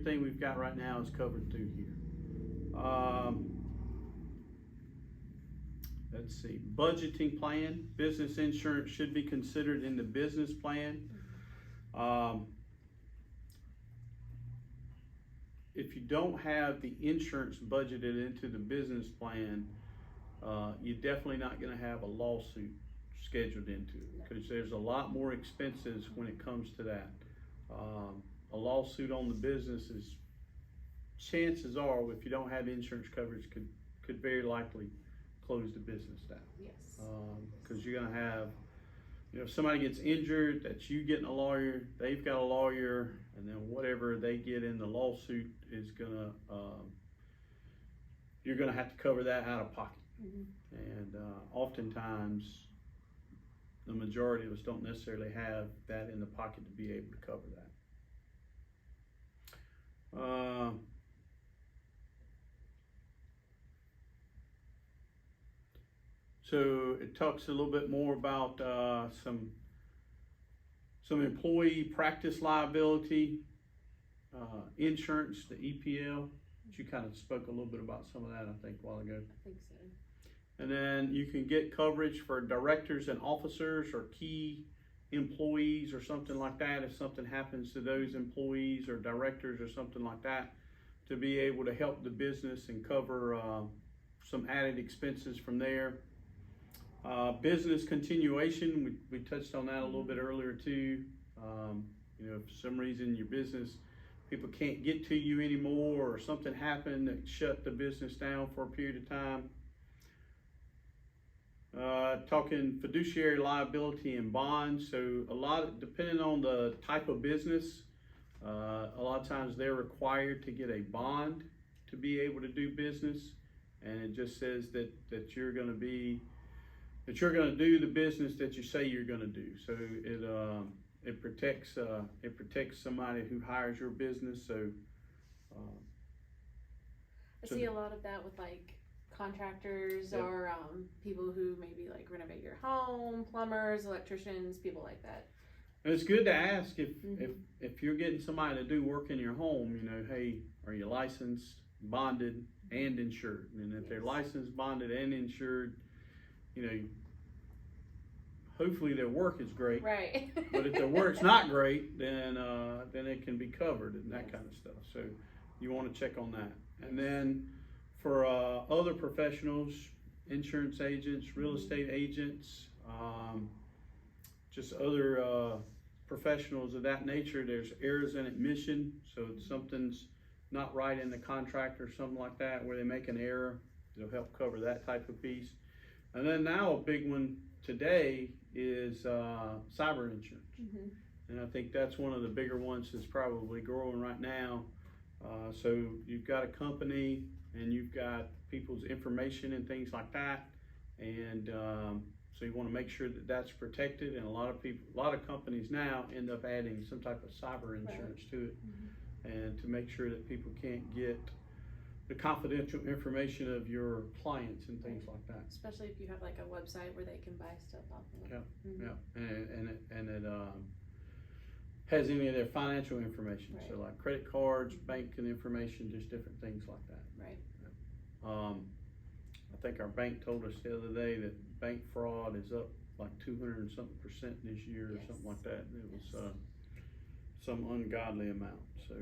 everything we've got right now is covered through here. Let's see, budgeting plan. Business insurance should be considered in the business plan. If you don't have the insurance budgeted into the business plan, you're definitely not going to have a lawsuit scheduled into it, because there's a lot more expenses when it comes to that. A lawsuit on the business is, chances are, if you don't have insurance coverage, could very likely close the business down. Yes. Because you're going to have, if somebody gets injured, that's you getting a lawyer, they've got a lawyer, and then whatever they get in the lawsuit is gonna, you're gonna have to cover that out of pocket. And oftentimes, the majority of us don't necessarily have that in the pocket to be able to cover that. So it talks a little bit more about some employee practice liability insurance, the EPL. You kind of spoke a little bit about some of that, I think, a while ago. I think so. And then you can get coverage for directors and officers or key employees or something like that. If something happens to those employees or directors or something like that, to be able to help the business and cover some added expenses from there. Business continuation, we touched on that a little bit earlier too. If for some reason your business, people can't get to you anymore, or something happened that shut the business down for a period of time. Talking fiduciary liability and bonds. So depending on the type of business, a lot of times they're required to get a bond to be able to do business, and it just says that you're going to do the business that you say you're going to do. So it protects somebody who hires your business. So I see a lot of that with like contractors. Yep. Or people who maybe like renovate your home, plumbers, electricians, people like that. And it's good to ask if you're getting somebody to do work in your home, hey, are you licensed, bonded, and insured? And if they're licensed, bonded, and insured, hopefully their work is great. Right. But if their work's not great, then it can be covered and that kind of stuff. So you want to check on that. And then for other professionals, insurance agents, real estate agents, just other professionals of that nature, there's errors in admission. So if something's not right in the contract or something like that, where they make an error, it'll help cover that type of piece. And then now a big one today is cyber insurance. And I think that's one of the bigger ones that's probably growing right now. So you've got a company and you've got people's information and things like that. And so you want to make sure that that's protected. And a lot of companies now end up adding some type of cyber insurance to it. And to make sure that people can't get the confidential information of your clients and things like that. Especially if you have like a website where they can buy stuff off of. And it has any of their financial information. So like credit cards, banking information, just different things like that. Right. I think our bank told us the other day that bank fraud is up like 200 and something percent this year or something like that. And it was some ungodly amount. So.